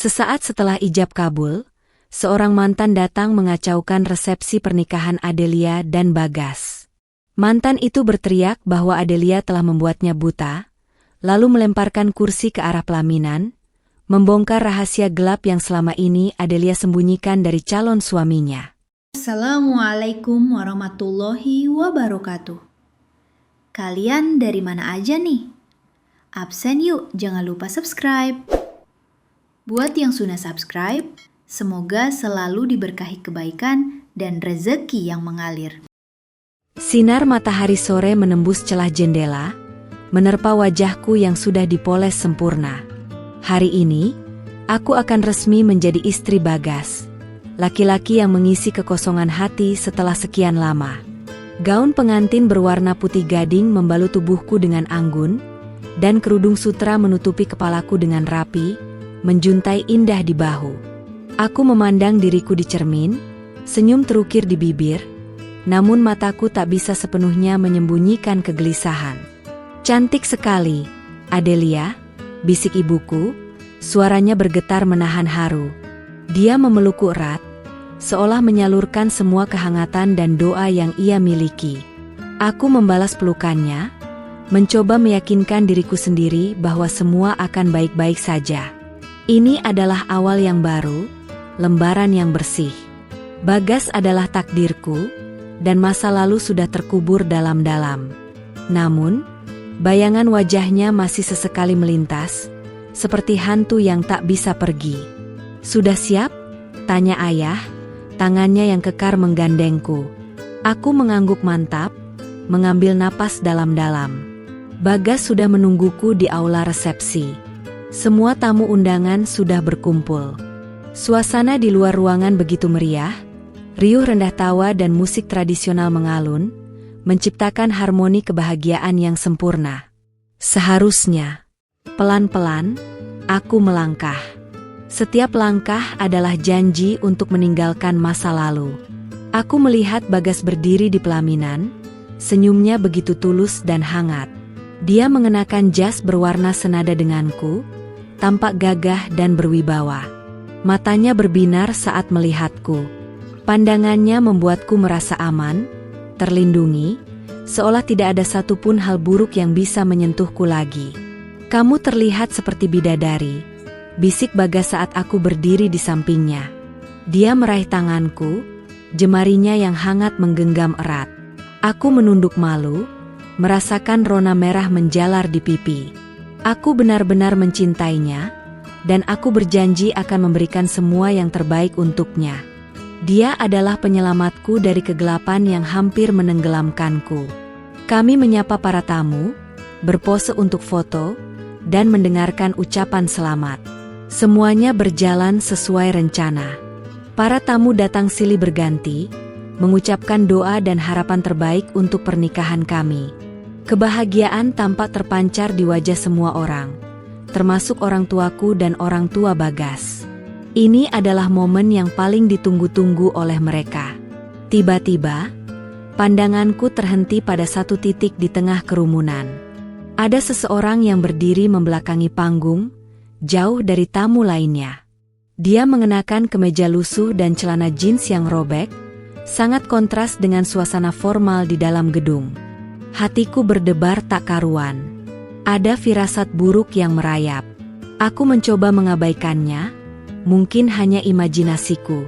Sesaat setelah ijab kabul, seorang mantan datang mengacaukan resepsi pernikahan Adelia dan Bagas. Mantan itu berteriak bahwa Adelia telah membuatnya buta, lalu melemparkan kursi ke arah pelaminan, membongkar rahasia gelap yang selama ini Adelia sembunyikan dari calon suaminya. Assalamualaikum warahmatullahi wabarakatuh. Kalian dari mana aja nih? Absen yuk, jangan lupa subscribe. Buat yang sudah subscribe, semoga selalu diberkahi kebaikan dan rezeki yang mengalir. Sinar matahari sore menembus celah jendela, menerpa wajahku yang sudah dipoles sempurna. Hari ini, aku akan resmi menjadi istri Bagas, laki-laki yang mengisi kekosongan hati setelah sekian lama. Gaun pengantin berwarna putih gading membalut tubuhku dengan anggun, dan kerudung sutra menutupi kepalaku dengan rapi, menjuntai indah di bahu. Aku memandang diriku di cermin, senyum terukir di bibir, namun mataku tak bisa sepenuhnya menyembunyikan kegelisahan. Cantik sekali, Adelia, bisik ibuku, suaranya bergetar menahan haru. Dia memelukku erat, seolah menyalurkan semua kehangatan dan doa yang ia miliki. Aku membalas pelukannya, mencoba meyakinkan diriku sendiri bahwa semua akan baik-baik saja. Ini adalah awal yang baru, lembaran yang bersih. Bagas adalah takdirku, dan masa lalu sudah terkubur dalam-dalam. Namun, bayangan wajahnya masih sesekali melintas, seperti hantu yang tak bisa pergi. "Sudah siap?" tanya ayah, tangannya yang kekar menggandengku. Aku mengangguk mantap, mengambil napas dalam-dalam. Bagas sudah menungguku di aula resepsi. Semua tamu undangan sudah berkumpul. Suasana di luar ruangan begitu meriah, riuh rendah tawa dan musik tradisional mengalun, menciptakan harmoni kebahagiaan yang sempurna. Seharusnya, pelan-pelan, aku melangkah. Setiap langkah adalah janji untuk meninggalkan masa lalu. Aku melihat Bagas berdiri di pelaminan, senyumnya begitu tulus dan hangat. Dia mengenakan jas berwarna senada denganku, tampak gagah dan berwibawa. Matanya berbinar saat melihatku. Pandangannya membuatku merasa aman, terlindungi, seolah tidak ada satupun hal buruk yang bisa menyentuhku lagi. "Kamu terlihat seperti bidadari," bisik Bagas saat aku berdiri di sampingnya. Dia meraih tanganku, jemarinya yang hangat menggenggam erat. Aku menunduk malu, merasakan rona merah menjalar di pipi. Aku benar-benar mencintainya, dan aku berjanji akan memberikan semua yang terbaik untuknya. Dia adalah penyelamatku dari kegelapan yang hampir menenggelamkanku. Kami menyapa para tamu, berpose untuk foto, dan mendengarkan ucapan selamat. Semuanya berjalan sesuai rencana. Para tamu datang silih berganti, mengucapkan doa dan harapan terbaik untuk pernikahan kami. Kebahagiaan tampak terpancar di wajah semua orang, termasuk orang tuaku dan orang tua Bagas. Ini adalah momen yang paling ditunggu-tunggu oleh mereka. Tiba-tiba, pandanganku terhenti pada satu titik di tengah kerumunan. Ada seseorang yang berdiri membelakangi panggung, jauh dari tamu lainnya. Dia mengenakan kemeja lusuh dan celana jeans yang robek, sangat kontras dengan suasana formal di dalam gedung. Hatiku berdebar tak karuan. Ada firasat buruk yang merayap. Aku mencoba mengabaikannya, mungkin hanya imajinasiku.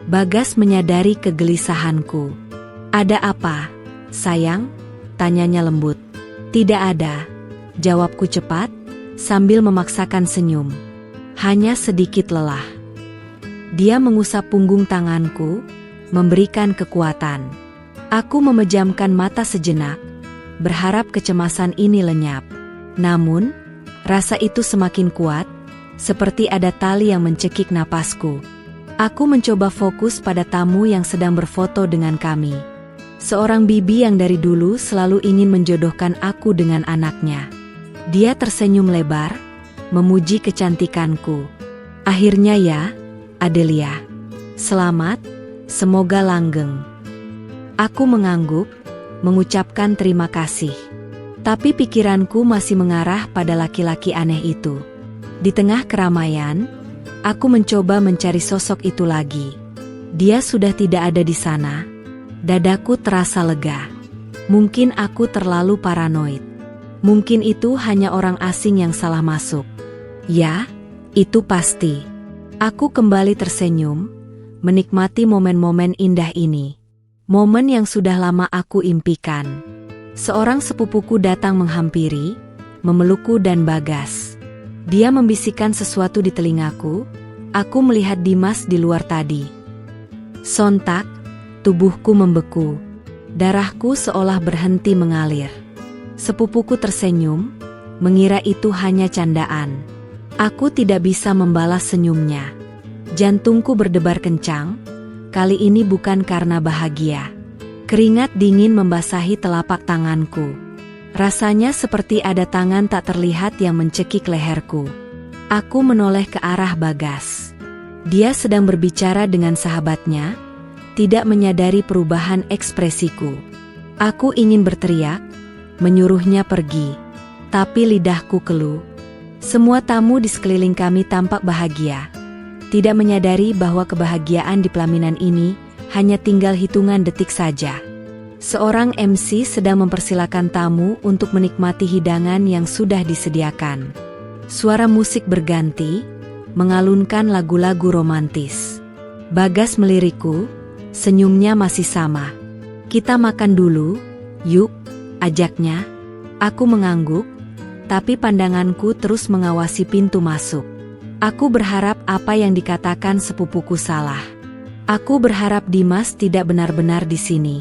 Bagas menyadari kegelisahanku. "Ada apa, sayang?" tanyanya lembut. "Tidak ada," jawabku cepat, sambil memaksakan senyum. "Hanya sedikit lelah." Dia mengusap punggung tanganku, memberikan kekuatan. Aku memejamkan mata sejenak, berharap kecemasan ini lenyap. Namun, rasa itu semakin kuat, seperti ada tali yang mencekik napasku. Aku mencoba fokus pada tamu yang sedang berfoto dengan kami. Seorang bibi yang dari dulu selalu ingin menjodohkan aku dengan anaknya. Dia tersenyum lebar, memuji kecantikanku. "Akhirnya ya, Adelia. Selamat, semoga langgeng." Aku mengangguk, mengucapkan terima kasih. Tapi pikiranku masih mengarah pada laki-laki aneh itu. Di tengah keramaian, Aku mencoba mencari sosok itu lagi. Dia sudah tidak ada di sana. Dadaku terasa lega. Mungkin aku terlalu paranoid. Mungkin itu hanya orang asing yang salah masuk. Ya, itu pasti. Aku kembali tersenyum, menikmati momen-momen indah ini. Momen yang sudah lama aku impikan. Seorang sepupuku datang menghampiri, memelukku dan Bagas. Dia membisikkan sesuatu di telingaku. Aku melihat Dimas di luar tadi. Sontak, tubuhku membeku. Darahku seolah berhenti mengalir. Sepupuku tersenyum, mengira itu hanya candaan. Aku tidak bisa membalas senyumnya. Jantungku berdebar kencang, kali ini bukan karena bahagia. Keringat dingin membasahi telapak tanganku. Rasanya seperti ada tangan tak terlihat yang mencekik leherku. Aku menoleh ke arah Bagas. Dia sedang berbicara dengan sahabatnya, tidak menyadari perubahan ekspresiku. Aku ingin berteriak, menyuruhnya pergi. Tapi lidahku keluh. Semua tamu di sekeliling kami tampak bahagia. Tidak menyadari bahwa kebahagiaan di pelaminan ini hanya tinggal hitungan detik saja. Seorang MC sedang mempersilakan tamu untuk menikmati hidangan yang sudah disediakan. Suara musik berganti, mengalunkan lagu-lagu romantis. Bagas melirikku, senyumnya masih sama. Kita makan dulu, yuk, ajaknya. Aku mengangguk, tapi pandanganku terus mengawasi pintu masuk. Aku berharap apa yang dikatakan sepupuku salah. Aku berharap Dimas tidak benar-benar di sini.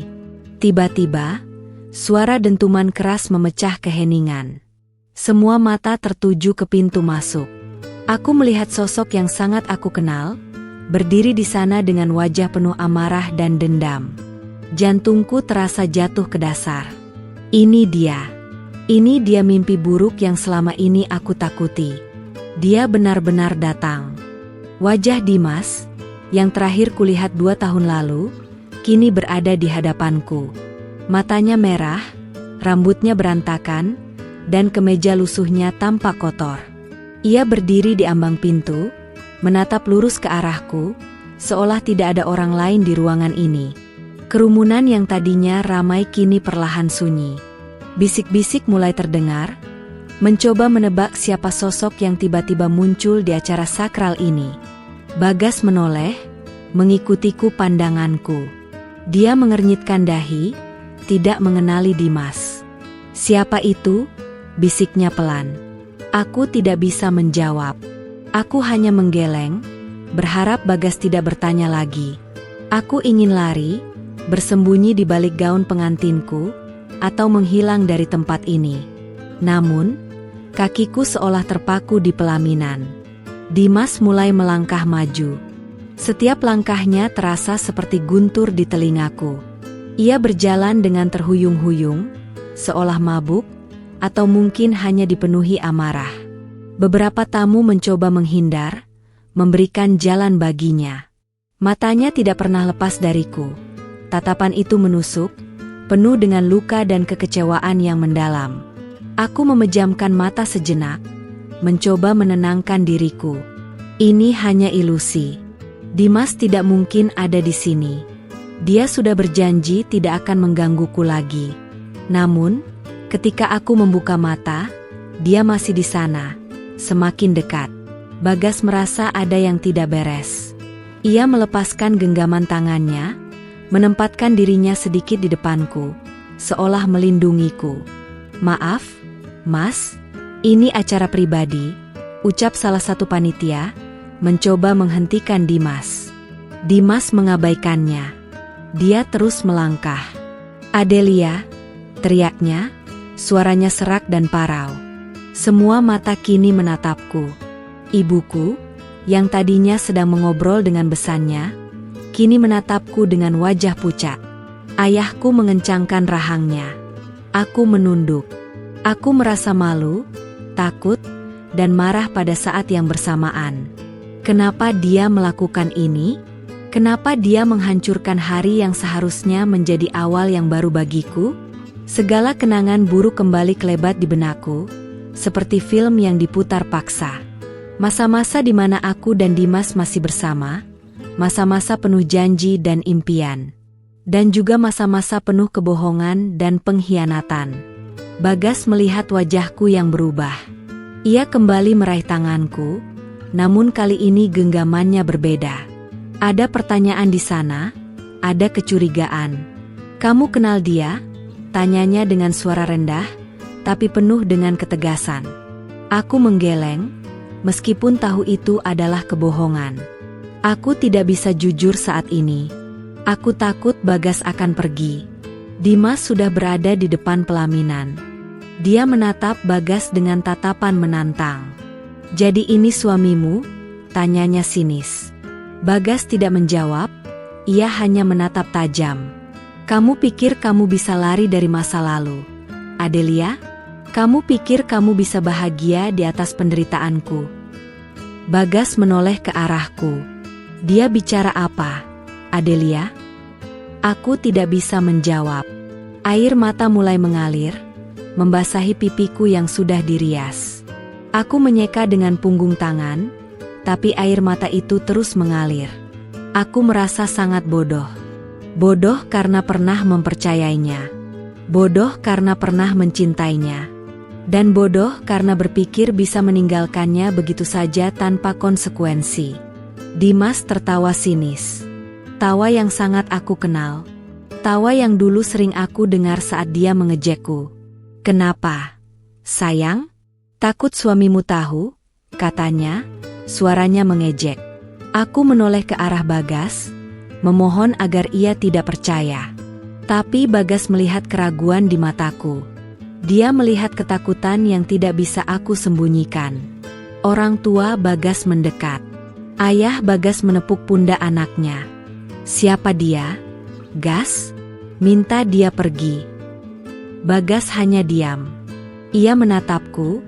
Tiba-tiba, suara dentuman keras memecah keheningan. Semua mata tertuju ke pintu masuk. Aku melihat sosok yang sangat aku kenal, berdiri di sana dengan wajah penuh amarah dan dendam. Jantungku terasa jatuh ke dasar. Ini dia mimpi buruk yang selama ini aku takuti. Dia benar-benar datang. Wajah Dimas, yang terakhir kulihat 2 tahun lalu, kini berada di hadapanku. Matanya merah, rambutnya berantakan, dan kemeja lusuhnya tampak kotor. Ia berdiri di ambang pintu, menatap lurus ke arahku, seolah tidak ada orang lain di ruangan ini. Kerumunan yang tadinya ramai kini perlahan sunyi. Bisik-bisik mulai terdengar, mencoba menebak siapa sosok yang tiba-tiba muncul di acara sakral ini. Bagas menoleh, mengikutiku pandanganku. Dia mengernyitkan dahi, tidak mengenali Dimas. Siapa itu? Bisiknya pelan. Aku tidak bisa menjawab. Aku hanya menggeleng, berharap Bagas tidak bertanya lagi. Aku ingin lari, bersembunyi di balik gaun pengantinku, atau menghilang dari tempat ini. Namun, kakiku seolah terpaku di pelaminan. Dimas mulai melangkah maju. Setiap langkahnya terasa seperti guntur di telingaku. Ia berjalan dengan terhuyung-huyung, seolah mabuk, atau mungkin hanya dipenuhi amarah. Beberapa tamu mencoba menghindar, memberikan jalan baginya. Matanya tidak pernah lepas dariku. Tatapan itu menusuk, penuh dengan luka dan kekecewaan yang mendalam. Aku memejamkan mata sejenak, mencoba menenangkan diriku. Ini hanya ilusi. Dimas tidak mungkin ada di sini. Dia sudah berjanji tidak akan menggangguku lagi. Namun, ketika aku membuka mata, dia masih di sana, semakin dekat. Bagas merasa ada yang tidak beres. Ia melepaskan genggaman tangannya, menempatkan dirinya sedikit di depanku, seolah melindungiku. "Maaf, Mas, ini acara pribadi," ucap salah satu panitia, mencoba menghentikan Dimas. Dimas mengabaikannya. Dia terus melangkah. "Adelia," teriaknya, suaranya serak dan parau. Semua mata kini menatapku. Ibuku, yang tadinya sedang mengobrol dengan besannya, kini menatapku dengan wajah pucat. Ayahku mengencangkan rahangnya. Aku menunduk. Aku merasa malu, takut, dan marah pada saat yang bersamaan. Kenapa dia melakukan ini? Kenapa dia menghancurkan hari yang seharusnya menjadi awal yang baru bagiku? Segala kenangan buruk kembali kelebat di benakku, seperti film yang diputar paksa. Masa-masa di mana aku dan Dimas masih bersama, masa-masa penuh janji dan impian. Dan juga masa-masa penuh kebohongan dan pengkhianatan. Bagas melihat wajahku yang berubah. Ia kembali meraih tanganku, namun kali ini genggamannya berbeda. Ada pertanyaan di sana, ada kecurigaan. "Kamu kenal dia?" tanyanya dengan suara rendah, tapi penuh dengan ketegasan. Aku menggeleng, meskipun tahu itu adalah kebohongan. Aku tidak bisa jujur saat ini. Aku takut Bagas akan pergi. Dimas sudah berada di depan pelaminan. Dia menatap Bagas dengan tatapan menantang. "Jadi ini suamimu?" tanyanya sinis. Bagas tidak menjawab, ia hanya menatap tajam. "Kamu pikir kamu bisa lari dari masa lalu, Adelia? Kamu pikir kamu bisa bahagia di atas penderitaanku?" Bagas menoleh ke arahku. "Dia bicara apa, Adelia?" Aku tidak bisa menjawab. Air mata mulai mengalir, membasahi pipiku yang sudah dirias. Aku menyeka dengan punggung tangan, tapi air mata itu terus mengalir. Aku merasa sangat bodoh. Bodoh karena pernah mempercayainya. Bodoh karena pernah mencintainya. Dan bodoh karena berpikir bisa meninggalkannya begitu saja tanpa konsekuensi. Dimas tertawa sinis. Tawa yang sangat aku kenal. Tawa yang dulu sering aku dengar saat dia mengejekku. "Kenapa, sayang? Takut suamimu tahu?" katanya, suaranya mengejek. Aku menoleh ke arah Bagas, memohon agar ia tidak percaya. Tapi Bagas melihat keraguan di mataku. Dia melihat ketakutan yang tidak bisa aku sembunyikan. Orang tua Bagas mendekat. Ayah Bagas menepuk pundak anaknya. "Siapa dia, Gas? Minta dia pergi." Bagas hanya diam. Ia menatapku,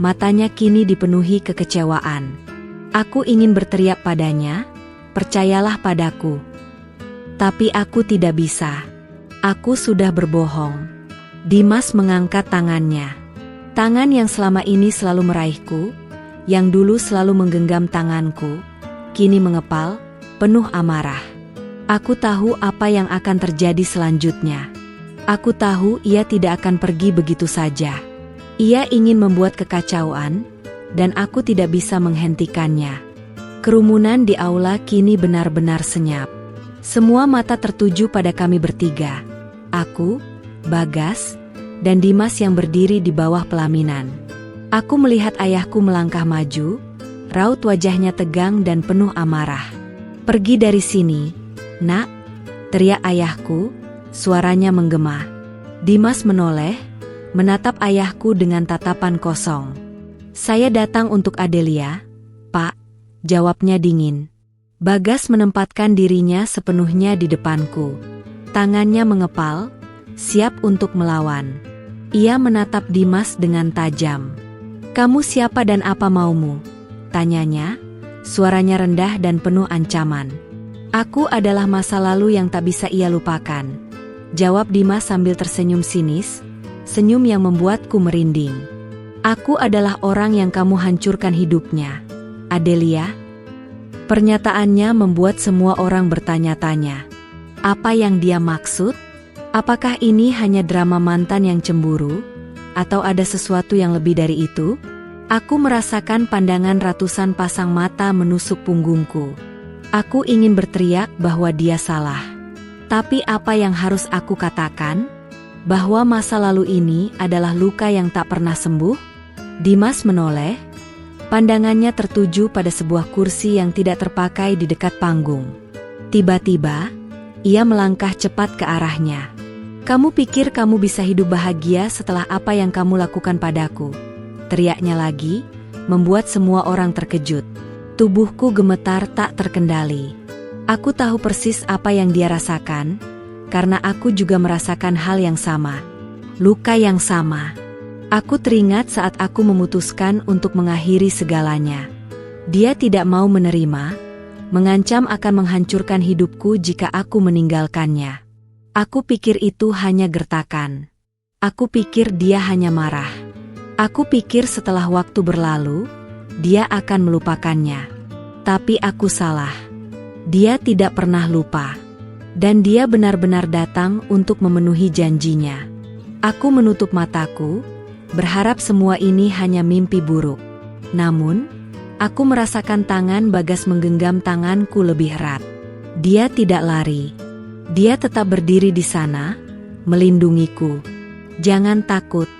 matanya kini dipenuhi kekecewaan. Aku ingin berteriak padanya, "Percayalah padaku." Tapi aku tidak bisa. Aku sudah berbohong. Dimas mengangkat tangannya. Tangan yang selama ini selalu meraihku, yang dulu selalu menggenggam tanganku, kini mengepal, penuh amarah. Aku tahu apa yang akan terjadi selanjutnya. Aku tahu ia tidak akan pergi begitu saja. Ia ingin membuat kekacauan, dan aku tidak bisa menghentikannya. Kerumunan di aula kini benar-benar senyap. Semua mata tertuju pada kami bertiga. Aku, Bagas, dan Dimas yang berdiri di bawah pelaminan. Aku melihat ayahku melangkah maju, raut wajahnya tegang dan penuh amarah. "Pergi dari sini, Nak," teriak ayahku, suaranya menggema. Dimas menoleh, menatap ayahku dengan tatapan kosong. "Saya datang untuk Adelia, Pak," jawabnya dingin. Bagas menempatkan dirinya sepenuhnya di depanku. Tangannya mengepal, siap untuk melawan. Ia menatap Dimas dengan tajam. "Kamu siapa dan apa maumu?" tanyanya, suaranya rendah dan penuh ancaman. "Aku adalah masa lalu yang tak bisa ia lupakan," jawab Dimas sambil tersenyum sinis, senyum yang membuatku merinding. "Aku adalah orang yang kamu hancurkan hidupnya, Adelia." Pernyataannya membuat semua orang bertanya-tanya. Apa yang dia maksud? Apakah ini hanya drama mantan yang cemburu? Atau ada sesuatu yang lebih dari itu? Aku merasakan pandangan ratusan pasang mata menusuk punggungku. Aku ingin berteriak bahwa dia salah. Tapi apa yang harus aku katakan? Bahwa masa lalu ini adalah luka yang tak pernah sembuh? Dimas menoleh. Pandangannya tertuju pada sebuah kursi yang tidak terpakai di dekat panggung. Tiba-tiba, ia melangkah cepat ke arahnya. "Kamu pikir kamu bisa hidup bahagia setelah apa yang kamu lakukan padaku?" teriaknya lagi, membuat semua orang terkejut. Tubuhku gemetar tak terkendali. Aku tahu persis apa yang dia rasakan, karena aku juga merasakan hal yang sama. Luka yang sama. Aku teringat saat aku memutuskan untuk mengakhiri segalanya. Dia tidak mau menerima, mengancam akan menghancurkan hidupku jika aku meninggalkannya. Aku pikir itu hanya gertakan. Aku pikir dia hanya marah. Aku pikir setelah waktu berlalu, dia akan melupakannya. Tapi aku salah. Dia tidak pernah lupa. Dan dia benar-benar datang untuk memenuhi janjinya. Aku menutup mataku, berharap semua ini hanya mimpi buruk. Namun, aku merasakan tangan Bagas menggenggam tanganku lebih erat. Dia tidak lari. Dia tetap berdiri di sana, melindungiku. Jangan takut,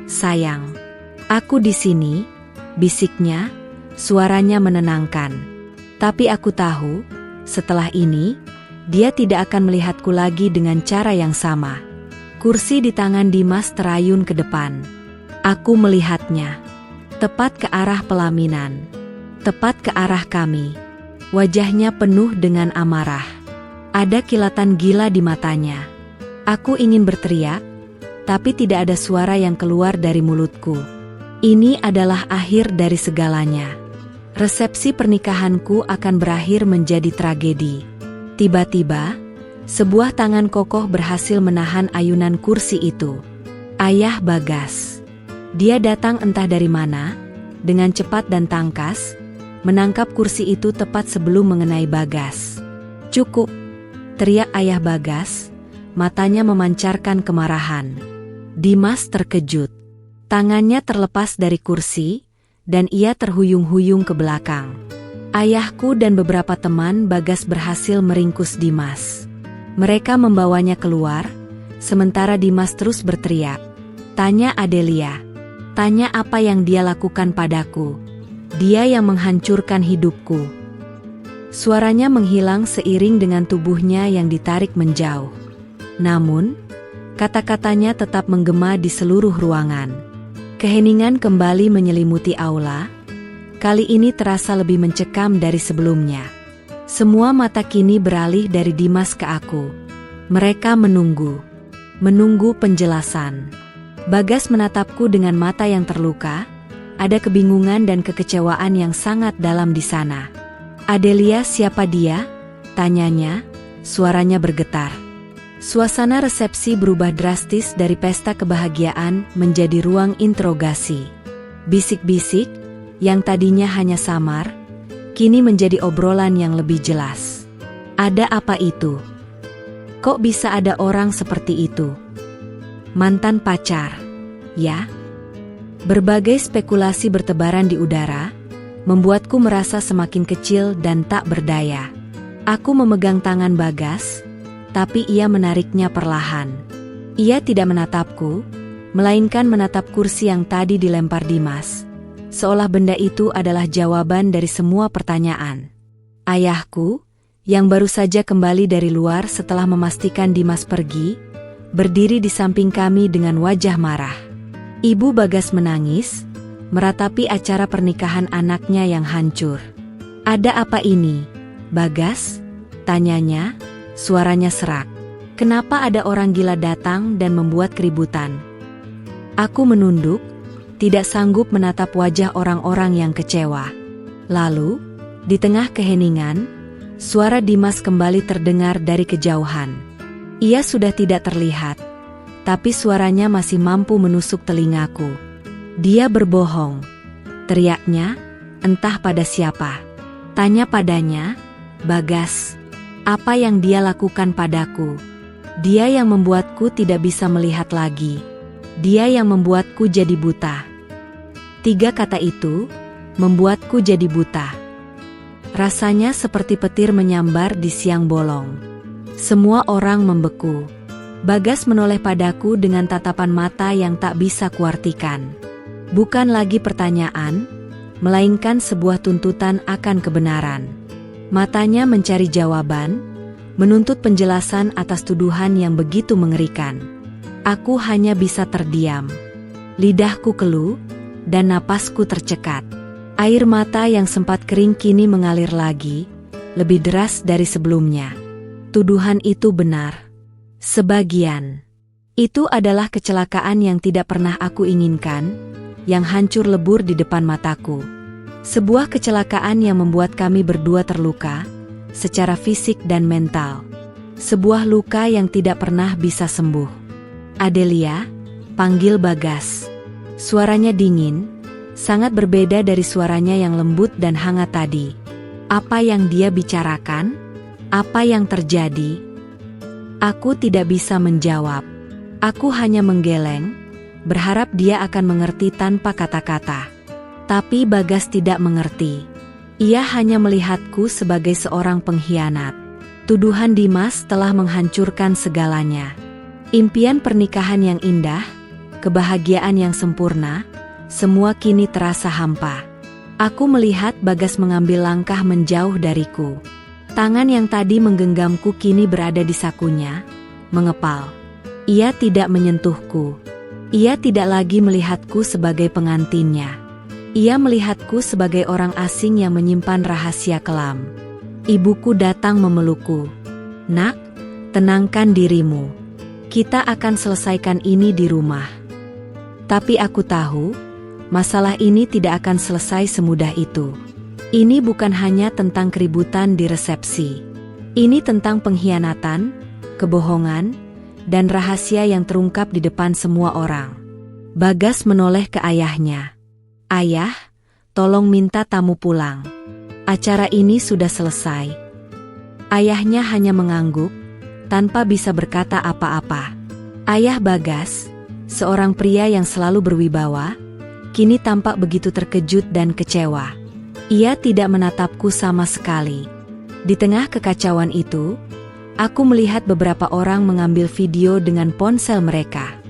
sayang. Aku di sini, bisiknya, suaranya menenangkan. Tapi aku tahu, setelah ini, dia tidak akan melihatku lagi dengan cara yang sama. Kursi di tangan Dimas terayun ke depan. Aku melihatnya. Tepat ke arah pelaminan. Tepat ke arah kami. Wajahnya penuh dengan amarah. Ada kilatan gila di matanya. Aku ingin berteriak, tapi tidak ada suara yang keluar dari mulutku. Ini adalah akhir dari segalanya. Resepsi pernikahanku akan berakhir menjadi tragedi. Tiba-tiba, sebuah tangan kokoh berhasil menahan ayunan kursi itu. Ayah Bagas. Dia datang entah dari mana, dengan cepat dan tangkas, menangkap kursi itu tepat sebelum mengenai Bagas. "Cukup!" teriak ayah Bagas, matanya memancarkan kemarahan. Dimas terkejut. Tangannya terlepas dari kursi, dan ia terhuyung-huyung ke belakang. Ayahku dan beberapa teman Bagas berhasil meringkus Dimas. Mereka membawanya keluar, sementara Dimas terus berteriak. "Tanya Adelia. Tanya apa yang dia lakukan padaku. Dia yang menghancurkan hidupku." Suaranya menghilang seiring dengan tubuhnya yang ditarik menjauh. Namun, kata-katanya tetap menggema di seluruh ruangan. Keheningan kembali menyelimuti aula. Kali ini terasa lebih mencekam dari sebelumnya. Semua mata kini beralih dari Dimas ke aku. Mereka menunggu penjelasan. Bagas menatapku dengan mata yang terluka. Ada kebingungan dan kekecewaan yang sangat dalam di sana. "Adelia, siapa dia?" tanyanya, suaranya bergetar. Suasana resepsi berubah drastis dari pesta kebahagiaan menjadi ruang interogasi. Bisik-bisik, yang tadinya hanya samar, kini menjadi obrolan yang lebih jelas. "Ada apa itu? Kok bisa ada orang seperti itu? Mantan pacar, ya?" Berbagai spekulasi bertebaran di udara, membuatku merasa semakin kecil dan tak berdaya. Aku memegang tangan Bagas, tapi ia menariknya perlahan. Ia tidak menatapku, melainkan menatap kursi yang tadi dilempar Dimas. Seolah benda itu adalah jawaban dari semua pertanyaan. Ayahku, yang baru saja kembali dari luar setelah memastikan Dimas pergi, berdiri di samping kami dengan wajah marah. Ibu Bagas menangis, meratapi acara pernikahan anaknya yang hancur. "Ada apa ini, Bagas?" tanyanya, suaranya serak. "Kenapa ada orang gila datang dan membuat keributan?" Aku menunduk, tidak sanggup menatap wajah orang-orang yang kecewa. Lalu, di tengah keheningan, suara Dimas kembali terdengar dari kejauhan. Ia sudah tidak terlihat, tapi suaranya masih mampu menusuk telingaku. "Dia berbohong," teriaknya, entah pada siapa. Tanya padanya, "Bagas, apa yang dia lakukan padaku? Dia yang membuatku tidak bisa melihat lagi. Dia yang membuatku jadi buta." 3 kata itu membuatku jadi buta. Rasanya seperti petir menyambar di siang bolong. Semua orang membeku. Bagas menoleh padaku dengan tatapan mata yang tak bisa kuartikan. Bukan lagi pertanyaan, melainkan sebuah tuntutan akan kebenaran. Matanya mencari jawaban, menuntut penjelasan atas tuduhan yang begitu mengerikan. Aku hanya bisa terdiam. Lidahku keluh, dan napasku tercekat. Air mata yang sempat kering kini mengalir lagi, lebih deras dari sebelumnya. Tuduhan itu benar. Sebagian. Itu adalah kecelakaan yang tidak pernah aku inginkan, yang hancur lebur di depan mataku. Sebuah kecelakaan yang membuat kami berdua terluka, secara fisik dan mental. Sebuah luka yang tidak pernah bisa sembuh. "Adelia," panggil Bagas. Suaranya dingin, Sangat berbeda dari suaranya yang lembut dan hangat tadi. Apa yang dia bicarakan? Apa yang terjadi? Aku tidak bisa menjawab. Aku hanya menggeleng, berharap dia akan mengerti tanpa kata-kata. Tapi Bagas tidak mengerti. Ia hanya melihatku sebagai seorang pengkhianat. Tuduhan Dimas telah menghancurkan segalanya. Impian pernikahan yang indah, kebahagiaan yang sempurna, semua kini terasa hampa. Aku melihat Bagas mengambil langkah menjauh dariku. Tangan yang tadi menggenggamku kini berada di sakunya, mengepal. Ia tidak menyentuhku. Ia tidak lagi melihatku sebagai pengantinnya. Ia melihatku sebagai orang asing yang menyimpan rahasia kelam. Ibuku datang memelukku. Nak, tenangkan dirimu. Kita akan selesaikan ini di rumah. Tapi aku tahu, masalah ini tidak akan selesai semudah itu. Ini bukan hanya tentang keributan di resepsi. Ini tentang pengkhianatan, kebohongan, dan rahasia yang terungkap di depan semua orang. Bagas menoleh ke ayahnya. Ayah, tolong minta tamu pulang. Acara ini sudah selesai. Ayahnya hanya mengangguk, tanpa bisa berkata apa-apa. Ayah Bagas, seorang pria yang selalu berwibawa, kini tampak begitu terkejut dan kecewa. Ia tidak menatapku sama sekali. Di tengah kekacauan itu, aku melihat beberapa orang mengambil video dengan ponsel mereka.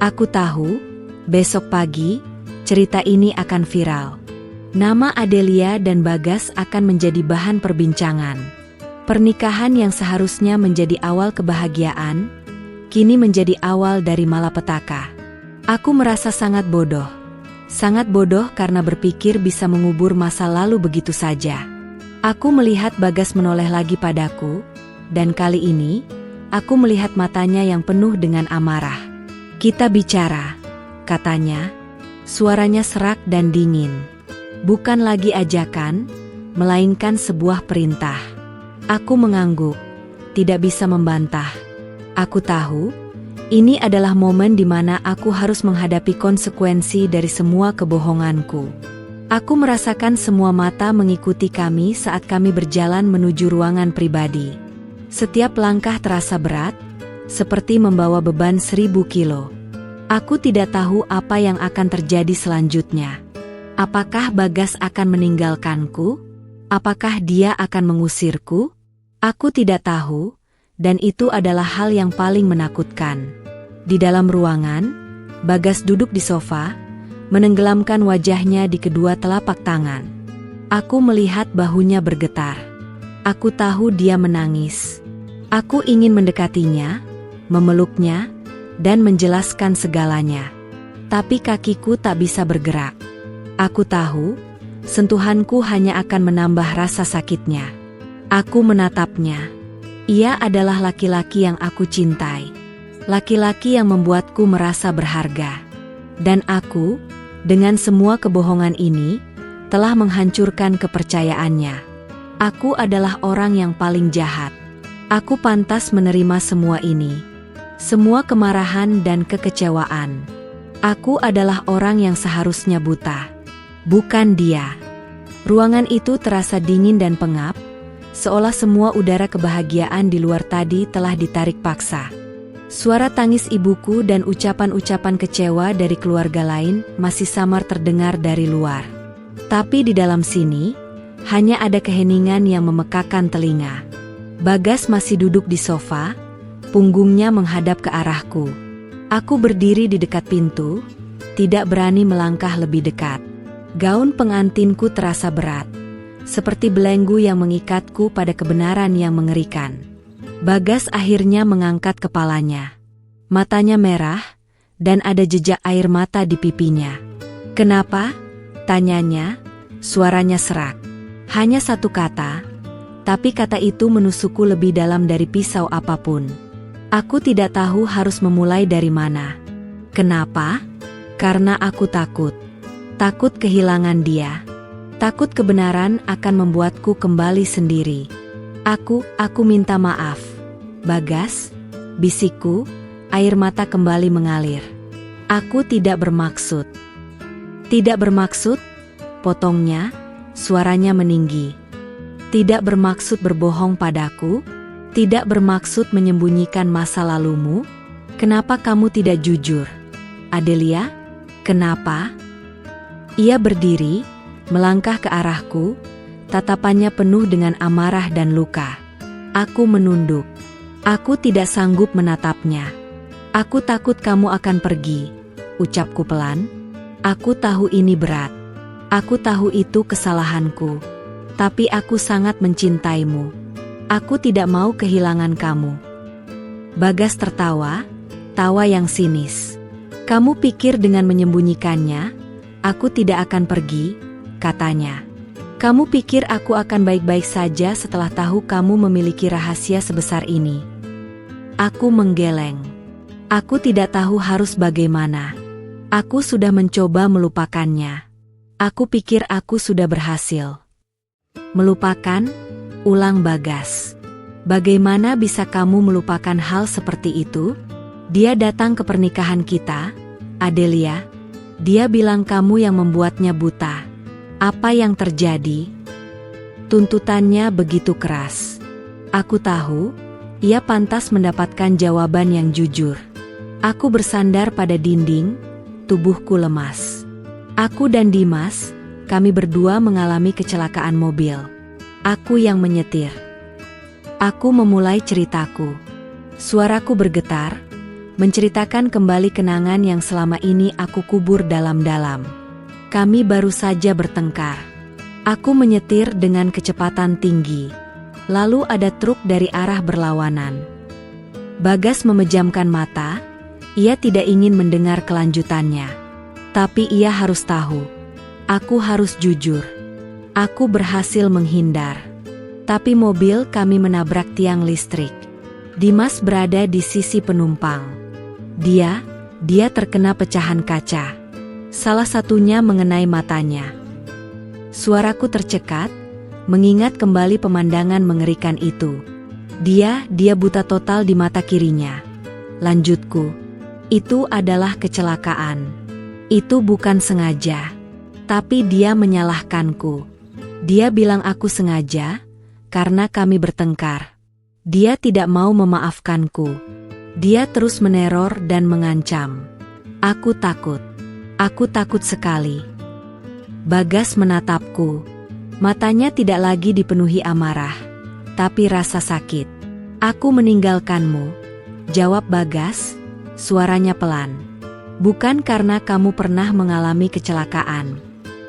Aku tahu, besok pagi, cerita ini akan viral. Nama Adelia dan Bagas akan menjadi bahan perbincangan. Pernikahan yang seharusnya menjadi awal kebahagiaan, kini menjadi awal dari malapetaka. Aku merasa sangat bodoh. Sangat bodoh karena berpikir bisa mengubur masa lalu begitu saja. Aku melihat Bagas menoleh lagi padaku, dan kali ini, aku melihat matanya yang penuh dengan amarah. Kita bicara, katanya. Suaranya serak dan dingin. Bukan lagi ajakan, melainkan sebuah perintah. Aku mengangguk, tidak bisa membantah. Aku tahu, ini adalah momen di mana aku harus menghadapi konsekuensi dari semua kebohonganku. Aku merasakan semua mata mengikuti kami saat kami berjalan menuju ruangan pribadi. Setiap langkah terasa berat, seperti membawa beban 1000 kilo. Aku tidak tahu apa yang akan terjadi selanjutnya. Apakah Bagas akan meninggalkanku? Apakah dia akan mengusirku? Aku tidak tahu, dan itu adalah hal yang paling menakutkan. Di dalam ruangan, Bagas duduk di sofa, menenggelamkan wajahnya di kedua telapak tangan. Aku melihat bahunya bergetar. Aku tahu dia menangis. Aku ingin mendekatinya, memeluknya, dan menjelaskan segalanya. Tapi kakiku tak bisa bergerak. Aku tahu, sentuhanku hanya akan menambah rasa sakitnya. Aku menatapnya. Ia adalah laki-laki yang aku cintai. Laki-laki yang membuatku merasa berharga. Dan aku, dengan semua kebohongan ini, telah menghancurkan kepercayaannya. Aku adalah orang yang paling jahat. Aku pantas menerima semua ini. Semua kemarahan dan kekecewaan. Aku adalah orang yang seharusnya buta. Bukan dia. Ruangan itu terasa dingin dan pengap, seolah semua udara kebahagiaan di luar tadi telah ditarik paksa. Suara tangis ibuku dan ucapan-ucapan kecewa dari keluarga lain masih samar terdengar dari luar. Tapi di dalam sini, hanya ada keheningan yang memekakan telinga. Bagas masih duduk di sofa, punggungnya menghadap ke arahku. Aku berdiri di dekat pintu, tidak berani melangkah lebih dekat. Gaun pengantinku terasa berat, seperti belenggu yang mengikatku pada kebenaran yang mengerikan. Bagas akhirnya mengangkat kepalanya. Matanya merah, dan ada jejak air mata di pipinya. "Kenapa?" tanyanya, suaranya serak. Hanya satu kata, tapi kata itu menusukku lebih dalam dari pisau apapun. Aku tidak tahu harus memulai dari mana. Kenapa? Karena aku takut. Takut kehilangan dia. Takut kebenaran akan membuatku kembali sendiri. Aku minta maaf. Bagas, bisikku, air mata kembali mengalir. Aku tidak bermaksud. Tidak bermaksud, potongnya, suaranya meninggi. Tidak bermaksud berbohong padaku, tidak bermaksud menyembunyikan masa lalumu. Kenapa kamu tidak jujur? Adelia, kenapa? Ia berdiri, melangkah ke arahku, tatapannya penuh dengan amarah dan luka. Aku menunduk. Aku tidak sanggup menatapnya. Aku takut kamu akan pergi, ucapku pelan. Aku tahu ini berat. Aku tahu itu kesalahanku. Tapi aku sangat mencintaimu. Aku tidak mau kehilangan kamu. Bagas tertawa, tawa yang sinis. Kamu pikir dengan menyembunyikannya, aku tidak akan pergi, katanya. Kamu pikir aku akan baik-baik saja setelah tahu kamu memiliki rahasia sebesar ini. Aku menggeleng. Aku tidak tahu harus bagaimana. Aku sudah mencoba melupakannya. Aku pikir aku sudah berhasil. Melupakan? Ulang Bagas. Bagaimana bisa kamu melupakan hal seperti itu? Dia datang ke pernikahan kita, Adelia. Dia bilang kamu yang membuatnya buta. Apa yang terjadi? Tuntutannya begitu keras. Aku tahu, ia pantas mendapatkan jawaban yang jujur. Aku bersandar pada dinding, tubuhku lemas. Aku dan Dimas, kami berdua mengalami kecelakaan mobil. Aku yang menyetir. Aku memulai ceritaku. Suaraku bergetar, menceritakan kembali kenangan yang selama ini aku kubur dalam-dalam. Kami baru saja bertengkar. Aku menyetir dengan kecepatan tinggi. Lalu ada truk dari arah berlawanan. Bagas memejamkan mata, ia tidak ingin mendengar kelanjutannya. Tapi ia harus tahu. Aku harus jujur. Aku berhasil menghindar. Tapi mobil kami menabrak tiang listrik. Dimas berada di sisi penumpang. Dia terkena pecahan kaca. Salah satunya mengenai matanya. Suaraku tercekat, mengingat kembali pemandangan mengerikan itu. Dia buta total di mata kirinya. Lanjutku. Itu adalah kecelakaan. Itu bukan sengaja. Tapi dia menyalahkanku. Dia bilang aku sengaja, karena kami bertengkar. Dia tidak mau memaafkanku. Dia terus meneror dan mengancam. Aku takut. Aku takut sekali. Bagas menatapku. Matanya tidak lagi dipenuhi amarah, tapi rasa sakit. Aku meninggalkanmu, jawab Bagas, suaranya pelan. Bukan karena kamu pernah mengalami kecelakaan,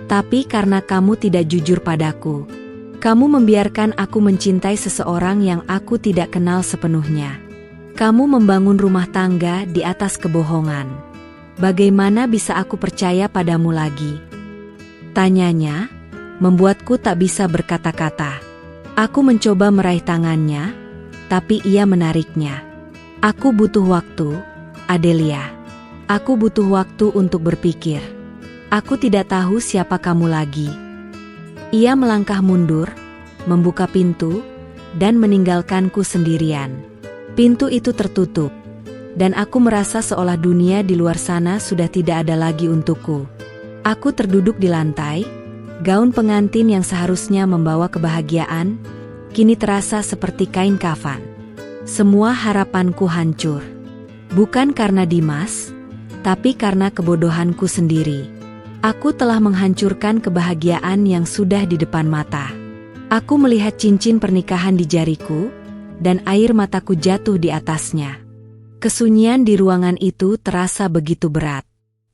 tapi karena kamu tidak jujur padaku. Kamu membiarkan aku mencintai seseorang yang aku tidak kenal sepenuhnya. Kamu membangun rumah tangga di atas kebohongan. Bagaimana bisa aku percaya padamu lagi? Tanyanya, membuatku tak bisa berkata-kata. Aku mencoba meraih tangannya, tapi ia menariknya. Aku butuh waktu, Adelia. Aku butuh waktu untuk berpikir. Aku tidak tahu siapa kamu lagi. Ia melangkah mundur, membuka pintu, dan meninggalkanku sendirian. Pintu itu tertutup, dan aku merasa seolah dunia di luar sana sudah tidak ada lagi untukku. Aku terduduk di lantai, gaun pengantin yang seharusnya membawa kebahagiaan, kini terasa seperti kain kafan. Semua harapanku hancur. Bukan karena Dimas, tapi karena kebodohanku sendiri. Aku telah menghancurkan kebahagiaan yang sudah di depan mata. Aku melihat cincin pernikahan di jariku, dan air mataku jatuh di atasnya. Kesunyian di ruangan itu terasa begitu berat.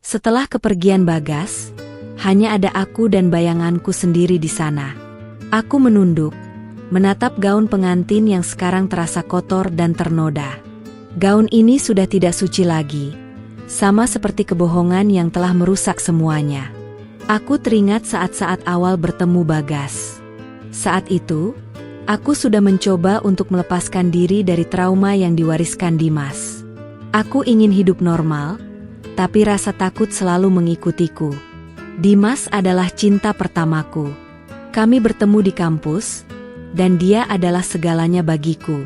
Setelah kepergian Bagas, hanya ada aku dan bayanganku sendiri di sana. Aku menunduk, menatap gaun pengantin yang sekarang terasa kotor dan ternoda. Gaun ini sudah tidak suci lagi. Sama seperti kebohongan yang telah merusak semuanya. Aku teringat saat-saat awal bertemu Bagas. Saat itu, aku sudah mencoba untuk melepaskan diri dari trauma yang diwariskan Dimas. Aku ingin hidup normal, tapi rasa takut selalu mengikutiku. Dimas adalah cinta pertamaku. Kami bertemu di kampus, dan dia adalah segalanya bagiku.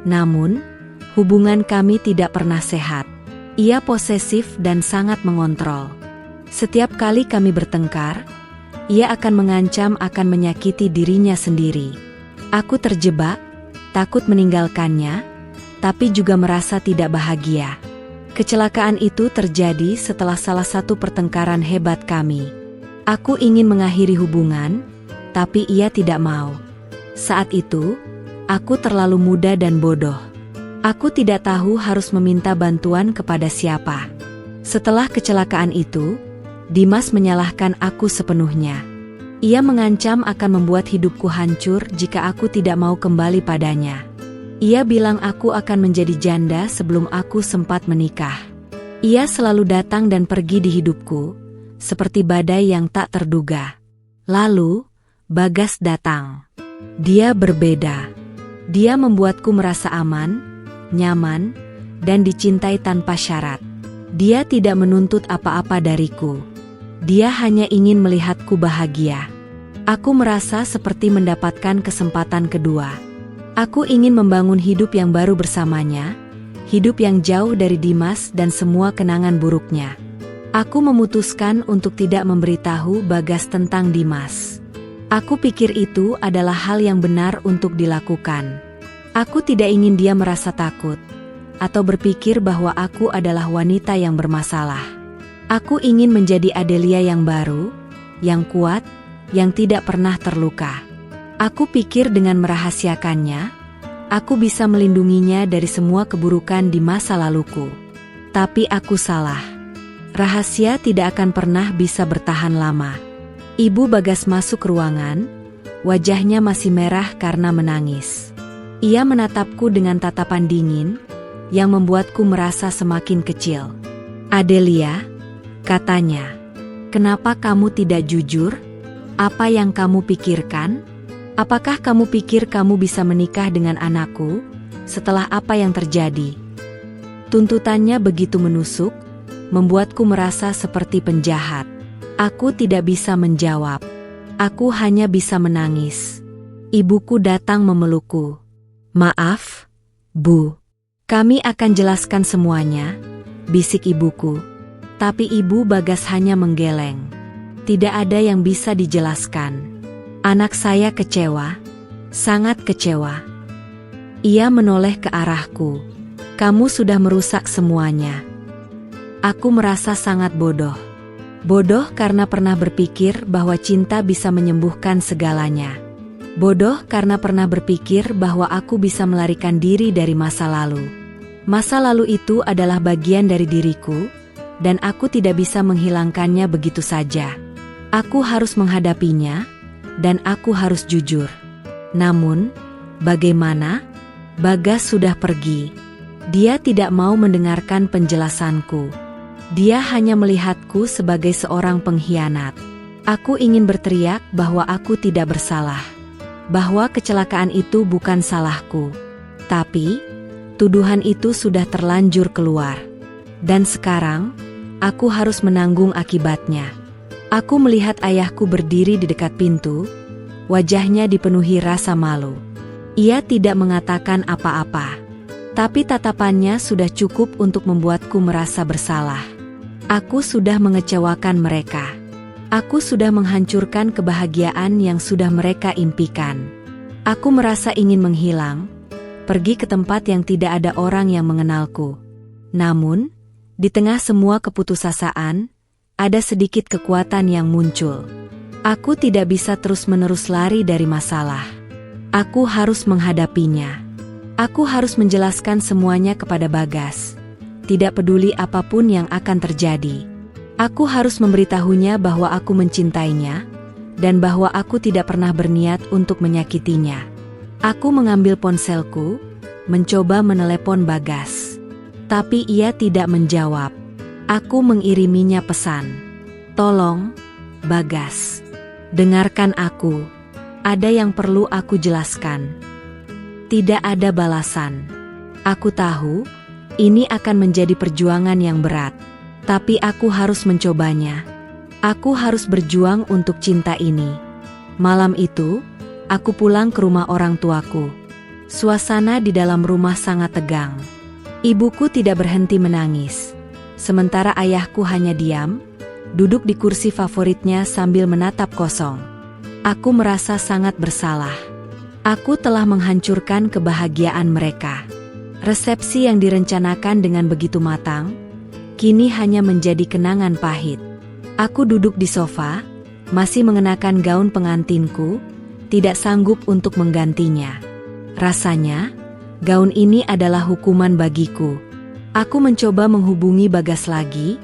Namun, hubungan kami tidak pernah sehat. Ia posesif dan sangat mengontrol. Setiap kali kami bertengkar, ia akan mengancam akan menyakiti dirinya sendiri. Aku terjebak, takut meninggalkannya, tapi juga merasa tidak bahagia. Kecelakaan itu terjadi setelah salah satu pertengkaran hebat kami. Aku ingin mengakhiri hubungan, tapi ia tidak mau. Saat itu, aku terlalu muda dan bodoh. Aku tidak tahu harus meminta bantuan kepada siapa. Setelah kecelakaan itu, Dimas menyalahkan aku sepenuhnya. Ia mengancam akan membuat hidupku hancur jika aku tidak mau kembali padanya. Ia bilang aku akan menjadi janda sebelum aku sempat menikah. Ia selalu datang dan pergi di hidupku, seperti badai yang tak terduga. Lalu, Bagas datang. Dia berbeda. Dia membuatku merasa aman, nyaman, dan dicintai tanpa syarat. Dia tidak menuntut apa-apa dariku. Dia hanya ingin melihatku bahagia. Aku merasa seperti mendapatkan kesempatan kedua. Aku ingin membangun hidup yang baru bersamanya, hidup yang jauh dari Dimas dan semua kenangan buruknya. Aku memutuskan untuk tidak memberitahu Bagas tentang Dimas. Aku pikir itu adalah hal yang benar untuk dilakukan. Aku tidak ingin dia merasa takut, atau berpikir bahwa aku adalah wanita yang bermasalah. Aku ingin menjadi Adelia yang baru, yang kuat, yang tidak pernah terluka. Aku pikir dengan merahasiakannya, aku bisa melindunginya dari semua keburukan di masa laluku. Tapi aku salah. Rahasia tidak akan pernah bisa bertahan lama. Ibu Bagas masuk ruangan, wajahnya masih merah karena menangis. Ia menatapku dengan tatapan dingin, yang membuatku merasa semakin kecil. "Adelia," katanya, "kenapa kamu tidak jujur? Apa yang kamu pikirkan? Apakah kamu pikir kamu bisa menikah dengan anakku setelah apa yang terjadi?" Tuntutannya begitu menusuk, membuatku merasa seperti penjahat. Aku tidak bisa menjawab. Aku hanya bisa menangis. Ibuku datang memelukku. "Maaf, Bu. Kami akan jelaskan semuanya," bisik ibuku. Tapi Ibu Bagas hanya menggeleng. Tidak ada yang bisa dijelaskan. Anak saya kecewa, sangat kecewa. Ia menoleh ke arahku. "Kamu sudah merusak semuanya." Aku merasa sangat bodoh. Bodoh karena pernah berpikir bahwa cinta bisa menyembuhkan segalanya. Bodoh karena pernah berpikir bahwa aku bisa melarikan diri dari masa lalu. Masa lalu itu adalah bagian dari diriku, dan aku tidak bisa menghilangkannya begitu saja. Aku harus menghadapinya, dan aku harus jujur. Namun, bagaimana? Bagas sudah pergi. Dia tidak mau mendengarkan penjelasanku. Dia hanya melihatku sebagai seorang pengkhianat. Aku ingin berteriak bahwa aku tidak bersalah, bahwa kecelakaan itu bukan salahku. Tapi, tuduhan itu sudah terlanjur keluar. Dan sekarang, aku harus menanggung akibatnya. Aku melihat ayahku berdiri di dekat pintu, wajahnya dipenuhi rasa malu. Ia tidak mengatakan apa-apa, tapi tatapannya sudah cukup untuk membuatku merasa bersalah. Aku sudah mengecewakan mereka. Aku sudah menghancurkan kebahagiaan yang sudah mereka impikan. Aku merasa ingin menghilang, pergi ke tempat yang tidak ada orang yang mengenalku. Namun, di tengah semua keputusasaan, ada sedikit kekuatan yang muncul. Aku tidak bisa terus-menerus lari dari masalah. Aku harus menghadapinya. Aku harus menjelaskan semuanya kepada Bagas. Tidak peduli apapun yang akan terjadi. Aku harus memberitahunya bahwa aku mencintainya, dan bahwa aku tidak pernah berniat untuk menyakitinya. Aku mengambil ponselku, mencoba menelepon Bagas. Tapi ia tidak menjawab. Aku mengiriminya pesan. "Tolong, Bagas. Dengarkan aku. Ada yang perlu aku jelaskan." Tidak ada balasan. Aku tahu, ini akan menjadi perjuangan yang berat. Tapi aku harus mencobanya. Aku harus berjuang untuk cinta ini. Malam itu, aku pulang ke rumah orang tuaku. Suasana di dalam rumah sangat tegang. Ibuku tidak berhenti menangis. Sementara ayahku hanya diam, duduk di kursi favoritnya sambil menatap kosong. Aku merasa sangat bersalah. Aku telah menghancurkan kebahagiaan mereka. Resepsi yang direncanakan dengan begitu matang, kini hanya menjadi kenangan pahit. Aku duduk di sofa, masih mengenakan gaun pengantinku, tidak sanggup untuk menggantinya. Rasanya, gaun ini adalah hukuman bagiku. Aku mencoba menghubungi Bagas lagi,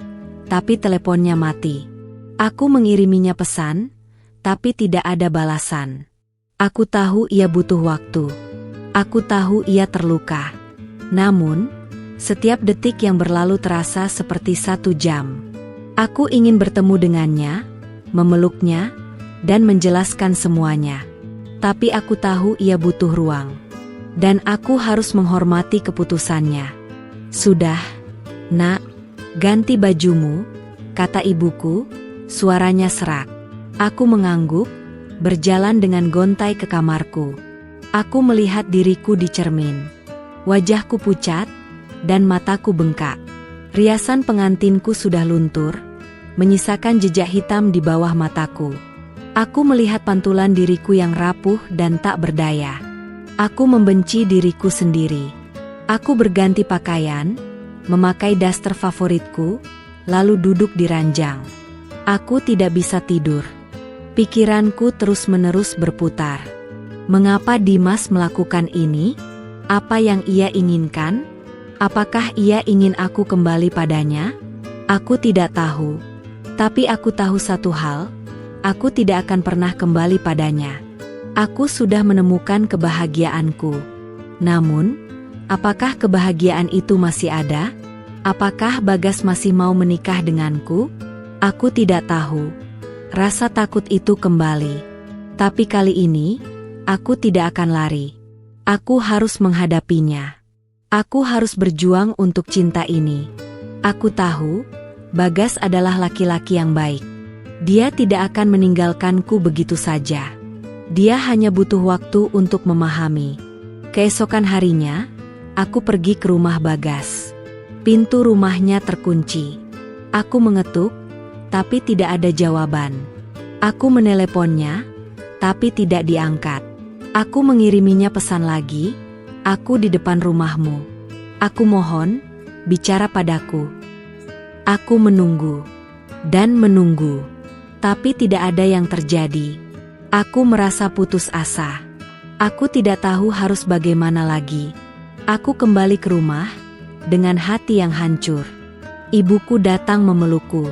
tapi teleponnya mati. Aku mengiriminya pesan, tapi tidak ada balasan. Aku tahu ia butuh waktu. Aku tahu ia terluka. Namun, setiap detik yang berlalu terasa seperti 1 jam. Aku ingin bertemu dengannya, memeluknya, dan menjelaskan semuanya. Tapi aku tahu ia butuh ruang. Dan aku harus menghormati keputusannya. Sudah, nak, ganti bajumu, kata ibuku, suaranya serak. Aku mengangguk, berjalan dengan gontai ke kamarku. Aku melihat diriku di cermin. Wajahku pucat, dan mataku bengkak. Riasan pengantinku sudah luntur, menyisakan jejak hitam di bawah mataku. Aku melihat pantulan diriku yang rapuh dan tak berdaya. Aku membenci diriku sendiri. Aku berganti pakaian, memakai daster favoritku, lalu duduk di ranjang. Aku tidak bisa tidur. Pikiranku terus-menerus berputar. Mengapa Dimas melakukan ini? Apa yang ia inginkan? Apakah ia ingin aku kembali padanya? Aku tidak tahu. Tapi aku tahu satu hal, aku tidak akan pernah kembali padanya. Aku sudah menemukan kebahagiaanku. Namun, apakah kebahagiaan itu masih ada? Apakah Bagas masih mau menikah denganku? Aku tidak tahu. Rasa takut itu kembali. Tapi kali ini, aku tidak akan lari. Aku harus menghadapinya. Aku harus berjuang untuk cinta ini. Aku tahu, Bagas adalah laki-laki yang baik. Dia tidak akan meninggalkanku begitu saja. Dia hanya butuh waktu untuk memahami. Keesokan harinya, aku pergi ke rumah Bagas. Pintu rumahnya terkunci. Aku mengetuk, tapi tidak ada jawaban. Aku meneleponnya, tapi tidak diangkat. Aku mengiriminya pesan lagi, aku di depan rumahmu. Aku mohon, bicara padaku. Aku menunggu, dan menunggu. Tapi tidak ada yang terjadi. Aku merasa putus asa. Aku tidak tahu harus bagaimana lagi. Aku kembali ke rumah, dengan hati yang hancur. Ibuku datang memelukku.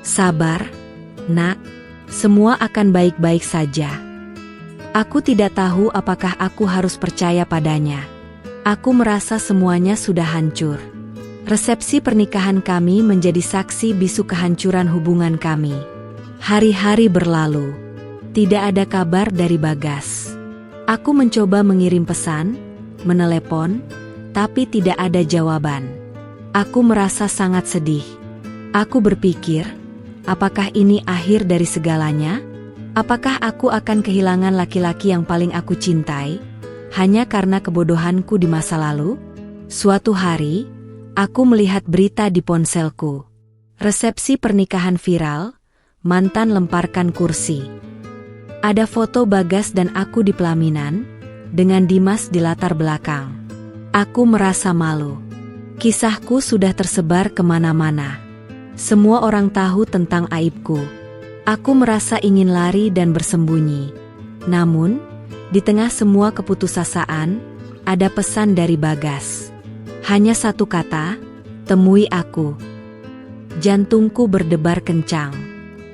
Sabar, nak. Semua akan baik-baik saja. Aku tidak tahu apakah aku harus percaya padanya. Aku merasa semuanya sudah hancur. Resepsi pernikahan kami menjadi saksi bisu kehancuran hubungan kami. Hari-hari berlalu. Tidak ada kabar dari Bagas. Aku mencoba mengirim pesan, menelepon, tapi tidak ada jawaban. Aku merasa sangat sedih. Aku berpikir, apakah ini akhir dari segalanya? Apakah aku akan kehilangan laki-laki yang paling aku cintai, hanya karena kebodohanku di masa lalu? Suatu hari, aku melihat berita di ponselku. Resepsi pernikahan viral, mantan lemparkan kursi. Ada foto Bagas dan aku di pelaminan, dengan Dimas di latar belakang. Aku merasa malu. Kisahku sudah tersebar kemana-mana. Semua orang tahu tentang aibku. Aku merasa ingin lari dan bersembunyi. Namun, di tengah semua keputusasaan, ada pesan dari Bagas. Hanya satu kata, temui aku. Jantungku berdebar kencang.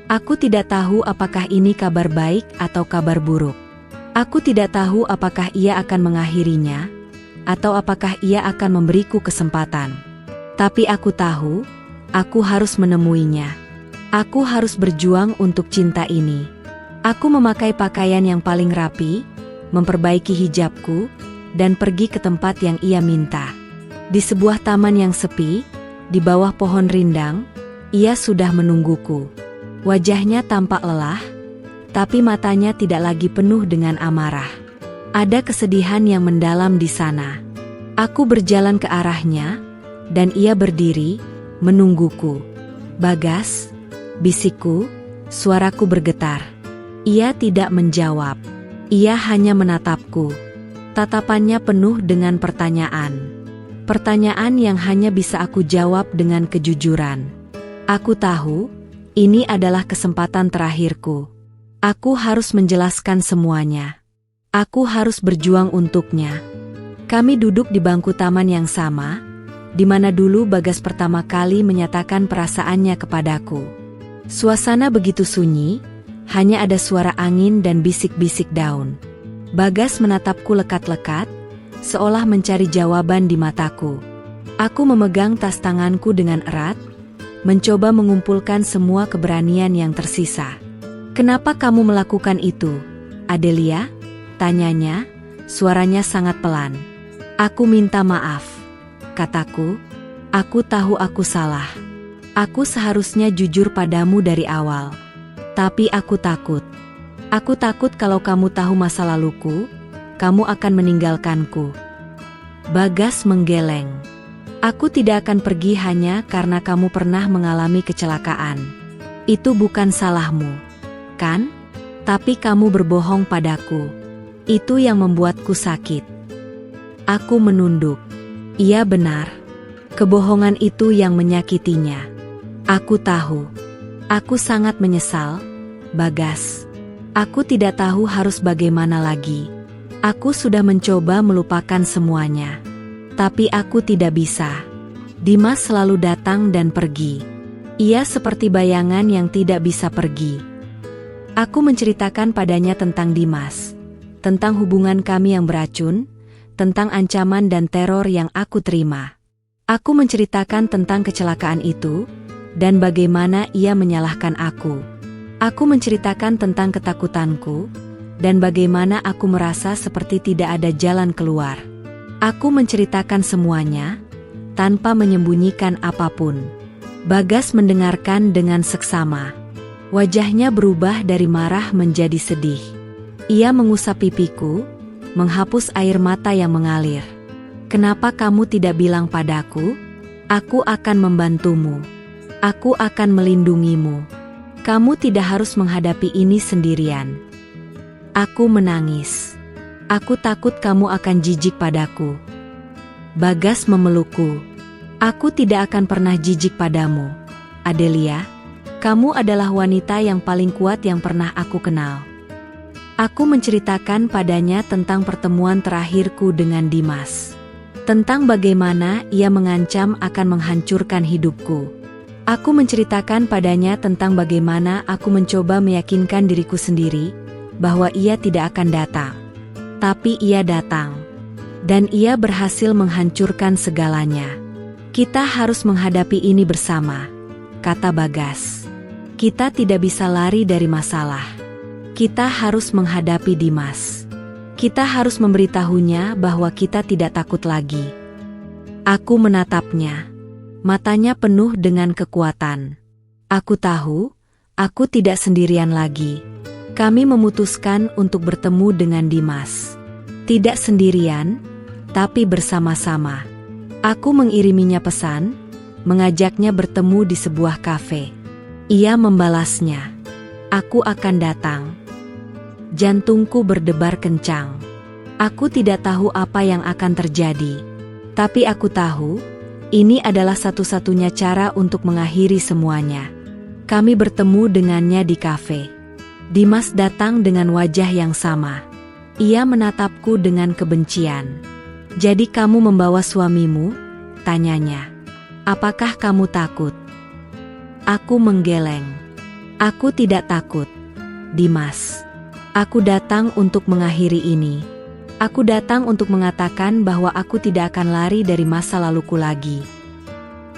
Aku tidak tahu apakah ini kabar baik atau kabar buruk. Aku tidak tahu apakah ia akan mengakhirinya, atau apakah ia akan memberiku kesempatan. Tapi aku tahu, aku harus menemuinya. Aku harus berjuang untuk cinta ini. Aku memakai pakaian yang paling rapi, memperbaiki hijabku, dan pergi ke tempat yang ia minta. Di sebuah taman yang sepi, di bawah pohon rindang, ia sudah menungguku. Wajahnya tampak lelah, tapi matanya tidak lagi penuh dengan amarah. Ada kesedihan yang mendalam di sana. Aku berjalan ke arahnya, dan ia berdiri, menungguku. Bagas, bisikku, suaraku bergetar. Ia tidak menjawab. Ia hanya menatapku. Tatapannya penuh dengan pertanyaan. Pertanyaan yang hanya bisa aku jawab dengan kejujuran. Aku tahu, ini adalah kesempatan terakhirku. Aku harus menjelaskan semuanya. Aku harus berjuang untuknya. Kami duduk di bangku taman yang sama, di mana dulu Bagas pertama kali menyatakan perasaannya kepadaku. Suasana begitu sunyi, hanya ada suara angin dan bisik-bisik daun. Bagas menatapku lekat-lekat, seolah mencari jawaban di mataku. Aku memegang tas tanganku dengan erat, mencoba mengumpulkan semua keberanian yang tersisa. "Kenapa kamu melakukan itu, Adelia?" tanyanya, suaranya sangat pelan. "Aku minta maaf," kataku. "Aku tahu aku salah. Aku seharusnya jujur padamu dari awal. Tapi aku takut. Aku takut kalau kamu tahu masa laluku, kamu akan meninggalkanku." Bagas menggeleng. "Aku tidak akan pergi hanya karena kamu pernah mengalami kecelakaan. Itu bukan salahmu, kan? Tapi kamu berbohong padaku. Itu yang membuatku sakit." Aku menunduk. Iya benar. Kebohongan itu yang menyakitinya. Aku tahu. Aku sangat menyesal, Bagas. Aku tidak tahu harus bagaimana lagi. Aku sudah mencoba melupakan semuanya. Tapi aku tidak bisa. Dimas selalu datang dan pergi. Ia seperti bayangan yang tidak bisa pergi. Aku menceritakan padanya tentang Dimas, tentang hubungan kami yang beracun, tentang ancaman dan teror yang aku terima. Aku menceritakan tentang kecelakaan itu, dan bagaimana ia menyalahkan aku. Aku menceritakan tentang ketakutanku, dan bagaimana aku merasa seperti tidak ada jalan keluar. Aku menceritakan semuanya, tanpa menyembunyikan apapun. Bagas mendengarkan dengan seksama. Wajahnya berubah dari marah menjadi sedih. Ia mengusap pipiku, menghapus air mata yang mengalir. "Kenapa kamu tidak bilang padaku? Aku akan membantumu. Aku akan melindungimu. Kamu tidak harus menghadapi ini sendirian." Aku menangis. "Aku takut kamu akan jijik padaku." Bagas memelukku. "Aku tidak akan pernah jijik padamu, Adelia. Kamu adalah wanita yang paling kuat yang pernah aku kenal." Aku menceritakan padanya tentang pertemuan terakhirku dengan Dimas. Tentang bagaimana ia mengancam akan menghancurkan hidupku. Aku menceritakan padanya tentang bagaimana aku mencoba meyakinkan diriku sendiri bahwa ia tidak akan datang. Tapi ia datang. Dan ia berhasil menghancurkan segalanya. "Kita harus menghadapi ini bersama," kata Bagas. "Kita tidak bisa lari dari masalah. Kita harus menghadapi Dimas. Kita harus memberitahunya bahwa kita tidak takut lagi." Aku menatapnya. Matanya penuh dengan kekuatan. Aku tahu, aku tidak sendirian lagi. Kami memutuskan untuk bertemu dengan Dimas. Tidak sendirian, tapi bersama-sama. Aku mengiriminya pesan, mengajaknya bertemu di sebuah kafe. Ia membalasnya. "Aku akan datang." Jantungku berdebar kencang. Aku tidak tahu apa yang akan terjadi. Tapi aku tahu, ini adalah satu-satunya cara untuk mengakhiri semuanya. Kami bertemu dengannya di kafe. Dimas datang dengan wajah yang sama. Ia menatapku dengan kebencian. "Jadi kamu membawa suamimu?" tanyanya. "Apakah kamu takut?" Aku menggeleng. "Aku tidak takut, Dimas. Aku datang untuk mengakhiri ini. Aku datang untuk mengatakan bahwa aku tidak akan lari dari masa laluku lagi."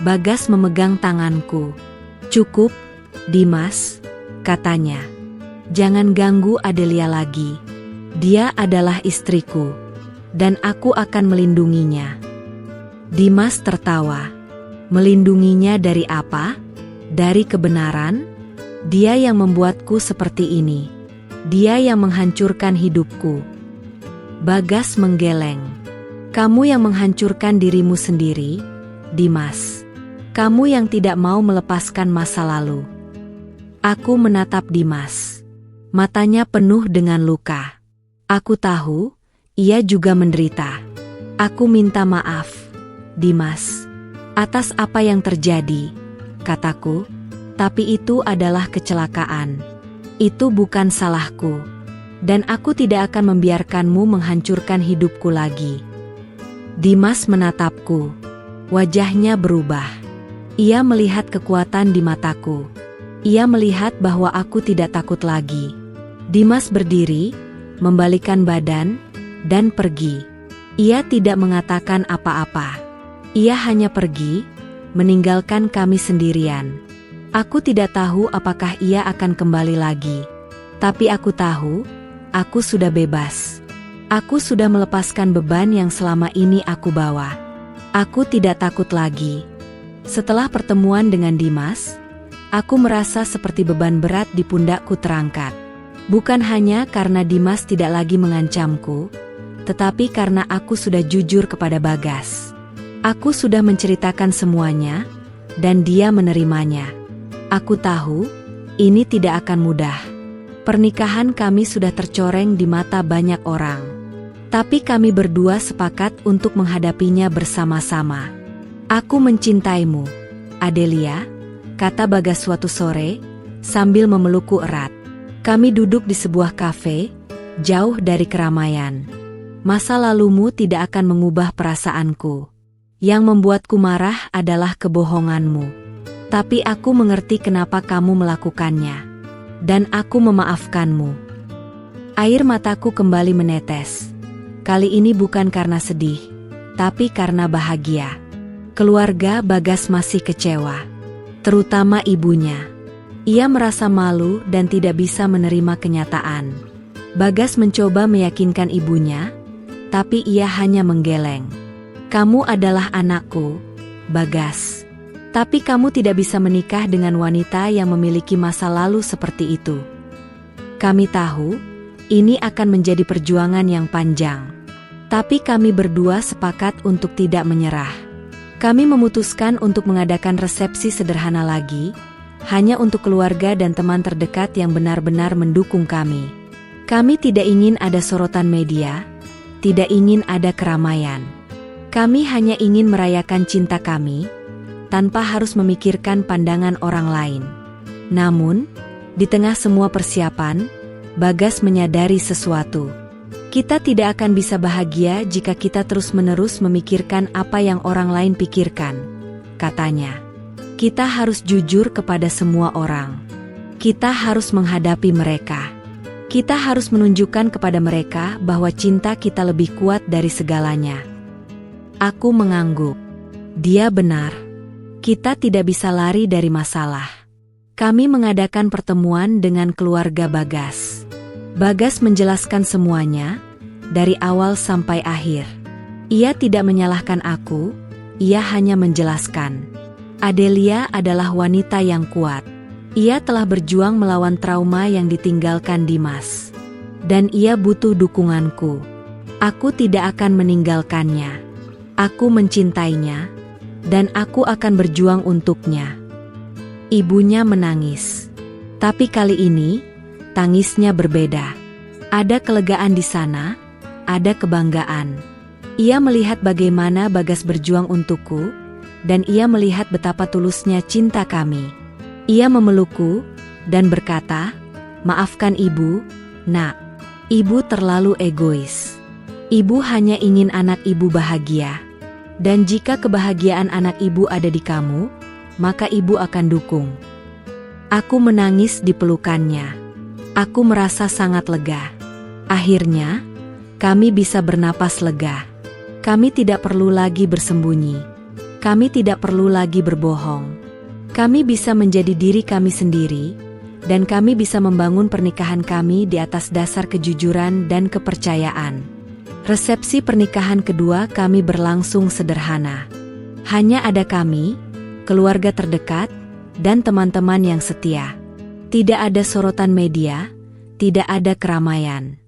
Bagas memegang tanganku. "Cukup, Dimas," katanya. "Jangan ganggu Adelia lagi. Dia adalah istriku, dan aku akan melindunginya." Dimas tertawa. "Melindunginya dari apa? Dari kebenaran? Dia yang membuatku seperti ini. Dia yang menghancurkan hidupku." Bagas menggeleng. "Kamu yang menghancurkan dirimu sendiri, Dimas. Kamu yang tidak mau melepaskan masa lalu." Aku menatap Dimas. Matanya penuh dengan luka. Aku tahu, ia juga menderita. Aku minta maaf, Dimas, atas apa yang terjadi, kataku. Tapi itu adalah kecelakaan. Itu bukan salahku. Dan aku tidak akan membiarkanmu menghancurkan hidupku lagi. Dimas menatapku. Wajahnya berubah. Ia melihat kekuatan di mataku. Ia melihat bahwa aku tidak takut lagi. Dimas berdiri, membalikkan badan, dan pergi. Ia tidak mengatakan apa-apa. Ia hanya pergi, meninggalkan kami sendirian. Aku tidak tahu apakah ia akan kembali lagi. Tapi aku tahu, aku sudah bebas. Aku sudah melepaskan beban yang selama ini aku bawa. Aku tidak takut lagi. Setelah pertemuan dengan Dimas, aku merasa seperti beban berat di pundakku terangkat. Bukan hanya karena Dimas tidak lagi mengancamku, tetapi karena aku sudah jujur kepada Bagas. Aku sudah menceritakan semuanya, dan dia menerimanya. Aku tahu, ini tidak akan mudah. Pernikahan kami sudah tercoreng di mata banyak orang. Tapi kami berdua sepakat untuk menghadapinya bersama-sama. Aku mencintaimu, Adelia, kata Bagas suatu sore, sambil memelukku erat. Kami duduk di sebuah kafe, jauh dari keramaian. Masa lalumu tidak akan mengubah perasaanku. Yang membuatku marah adalah kebohonganmu. Tapi aku mengerti kenapa kamu melakukannya. Dan aku memaafkanmu. Air mataku kembali menetes. Kali ini bukan karena sedih, tapi karena bahagia. Keluarga Bagas masih kecewa. Terutama ibunya. Ia merasa malu dan tidak bisa menerima kenyataan. Bagas mencoba meyakinkan ibunya, tapi ia hanya menggeleng. Kamu adalah anakku, Bagas. Tapi kamu tidak bisa menikah dengan wanita yang memiliki masa lalu seperti itu. Kami tahu, ini akan menjadi perjuangan yang panjang. Tapi kami berdua sepakat untuk tidak menyerah. Kami memutuskan untuk mengadakan resepsi sederhana lagi, hanya untuk keluarga dan teman terdekat yang benar-benar mendukung kami. Kami tidak ingin ada sorotan media, tidak ingin ada keramaian. Kami hanya ingin merayakan cinta kami, tanpa harus memikirkan pandangan orang lain. Namun, di tengah semua persiapan, Bagas menyadari sesuatu. Kita tidak akan bisa bahagia jika kita terus-menerus memikirkan apa yang orang lain pikirkan, katanya. Kita harus jujur kepada semua orang. Kita harus menghadapi mereka. Kita harus menunjukkan kepada mereka bahwa cinta kita lebih kuat dari segalanya. Aku mengangguk. Dia benar. Kita tidak bisa lari dari masalah. Kami mengadakan pertemuan dengan keluarga Bagas. Bagas menjelaskan semuanya, dari awal sampai akhir. Ia tidak menyalahkan aku, ia hanya menjelaskan. Adelia adalah wanita yang kuat. Ia telah berjuang melawan trauma yang ditinggalkan Dimas. Dan ia butuh dukunganku. Aku tidak akan meninggalkannya. Aku mencintainya, dan aku akan berjuang untuknya. Ibunya menangis. Tapi kali ini, tangisnya berbeda. Ada kelegaan di sana, ada kebanggaan. Ia melihat bagaimana Bagas berjuang untukku, dan ia melihat betapa tulusnya cinta kami. Ia memelukku, dan berkata, "Maafkan ibu, nak. Ibu terlalu egois. Ibu hanya ingin anak ibu bahagia. Dan jika kebahagiaan anak ibu ada di kamu, maka ibu akan dukung." Aku menangis di pelukannya. Aku merasa sangat lega. Akhirnya, kami bisa bernapas lega. Kami tidak perlu lagi bersembunyi. Kami tidak perlu lagi berbohong. Kami bisa menjadi diri kami sendiri, dan kami bisa membangun pernikahan kami di atas dasar kejujuran dan kepercayaan. Resepsi pernikahan kedua kami berlangsung sederhana. Hanya ada kami, keluarga terdekat, dan teman-teman yang setia. Tidak ada sorotan media, tidak ada keramaian.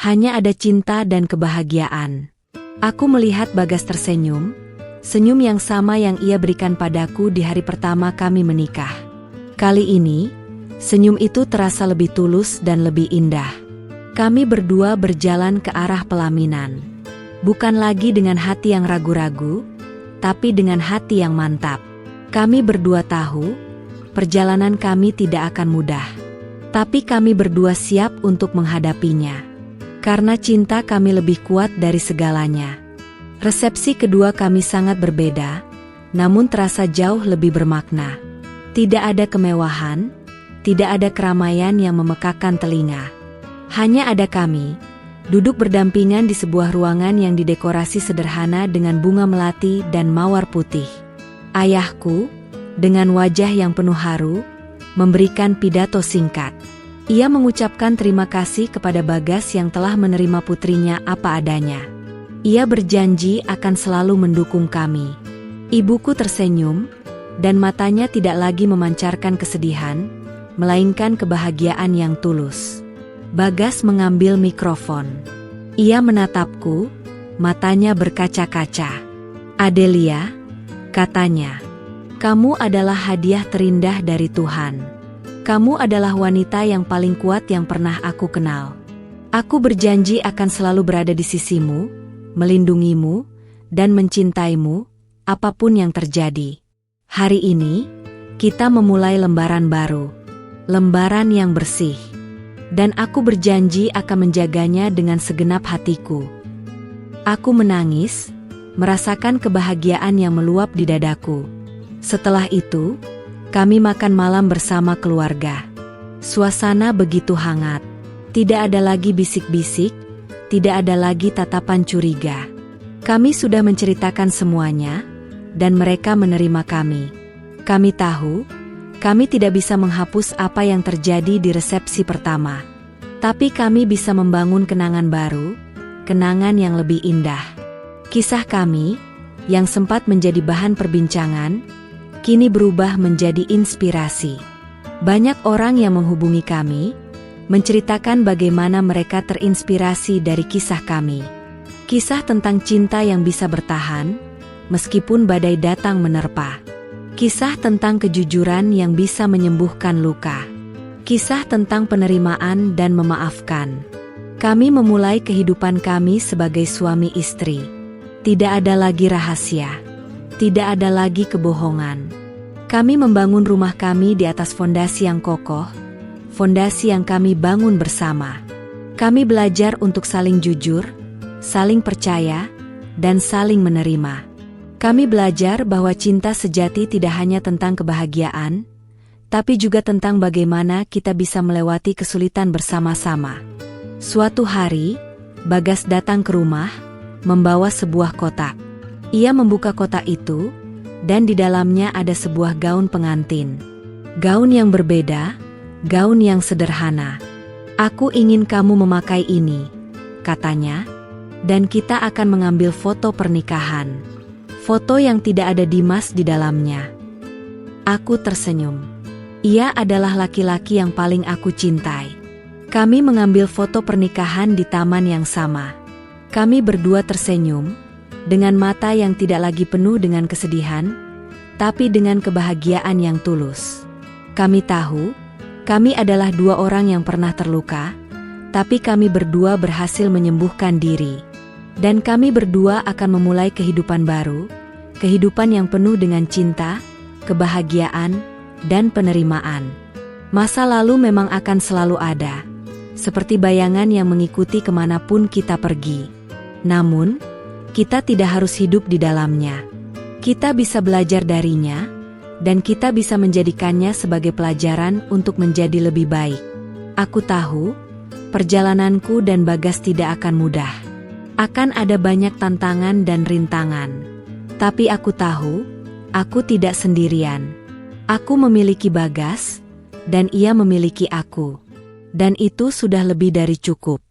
Hanya ada cinta dan kebahagiaan. Aku melihat Bagas tersenyum, senyum yang sama yang ia berikan padaku di hari pertama kami menikah. Kali ini, Senyum itu terasa lebih tulus dan lebih indah. Kami berdua berjalan ke arah pelaminan. Bukan lagi dengan hati yang ragu-ragu, tapi dengan hati yang mantap. Kami berdua tahu, perjalanan kami tidak akan mudah. Tapi kami berdua siap untuk menghadapinya. Karena cinta kami lebih kuat dari segalanya. Resepsi kedua kami sangat berbeda, namun terasa jauh lebih bermakna. Tidak ada kemewahan, tidak ada keramaian yang memekakkan telinga. Hanya ada kami, duduk berdampingan di sebuah ruangan yang didekorasi sederhana dengan bunga melati dan mawar putih. Ayahku, dengan wajah yang penuh haru, memberikan pidato singkat. Ia mengucapkan terima kasih kepada Bagas yang telah menerima putrinya apa adanya. Ia berjanji akan selalu mendukung kami. Ibuku tersenyum, dan matanya tidak lagi memancarkan kesedihan, melainkan kebahagiaan yang tulus. Bagas mengambil mikrofon. Ia menatapku, matanya berkaca-kaca. "Adelia," katanya, "kamu adalah hadiah terindah dari Tuhan. Kamu adalah wanita yang paling kuat yang pernah aku kenal. Aku berjanji akan selalu berada di sisimu, melindungimu, dan mencintaimu, apapun yang terjadi. Hari ini, kita memulai lembaran baru. Lembaran yang bersih. Dan aku berjanji akan menjaganya dengan segenap hatiku." Aku menangis, merasakan kebahagiaan yang meluap di dadaku. Setelah itu, kami makan malam bersama keluarga. Suasana begitu hangat. Tidak ada lagi bisik-bisik, tidak ada lagi tatapan curiga. Kami sudah menceritakan semuanya, dan mereka menerima kami. Kami tahu, kami tidak bisa menghapus apa yang terjadi di resepsi pertama. Tapi kami bisa membangun kenangan baru, kenangan yang lebih indah. Kisah kami, yang sempat menjadi bahan perbincangan, kini berubah menjadi inspirasi. Banyak orang yang menghubungi kami, menceritakan bagaimana mereka terinspirasi dari kisah kami. Kisah tentang cinta yang bisa bertahan, meskipun badai datang menerpa. Kisah tentang kejujuran yang bisa menyembuhkan luka. Kisah tentang penerimaan dan memaafkan. Kami memulai kehidupan kami sebagai suami istri. Tidak ada lagi rahasia. Tidak ada lagi kebohongan. Kami membangun rumah kami di atas fondasi yang kokoh, fondasi yang kami bangun bersama. Kami belajar untuk saling jujur, saling percaya, dan saling menerima. Kami belajar bahwa cinta sejati tidak hanya tentang kebahagiaan, tapi juga tentang bagaimana kita bisa melewati kesulitan bersama-sama. Suatu hari, Bagas datang ke rumah, membawa sebuah kotak. Ia membuka kotak itu, dan di dalamnya ada sebuah gaun pengantin. Gaun yang berbeda, gaun yang sederhana. "Aku ingin kamu memakai ini," katanya, "dan kita akan mengambil foto pernikahan." Foto yang tidak ada Dimas di dalamnya. Aku tersenyum. Ia adalah laki-laki yang paling aku cintai. Kami mengambil foto pernikahan di taman yang sama. Kami berdua tersenyum, dengan mata yang tidak lagi penuh dengan kesedihan, tapi dengan kebahagiaan yang tulus. Kami tahu, kami adalah dua orang yang pernah terluka, tapi kami berdua berhasil menyembuhkan diri. Dan kami berdua akan memulai kehidupan baru, kehidupan yang penuh dengan cinta, kebahagiaan, dan penerimaan. Masa lalu memang akan selalu ada, seperti bayangan yang mengikuti kemanapun kita pergi. Namun, kita tidak harus hidup di dalamnya. Kita bisa belajar darinya, dan kita bisa menjadikannya sebagai pelajaran untuk menjadi lebih baik. Aku tahu, perjalananku dan Bagas tidak akan mudah. Akan ada banyak tantangan dan rintangan. Tapi aku tahu, aku tidak sendirian. Aku memiliki Bagas, dan ia memiliki aku. Dan itu sudah lebih dari cukup.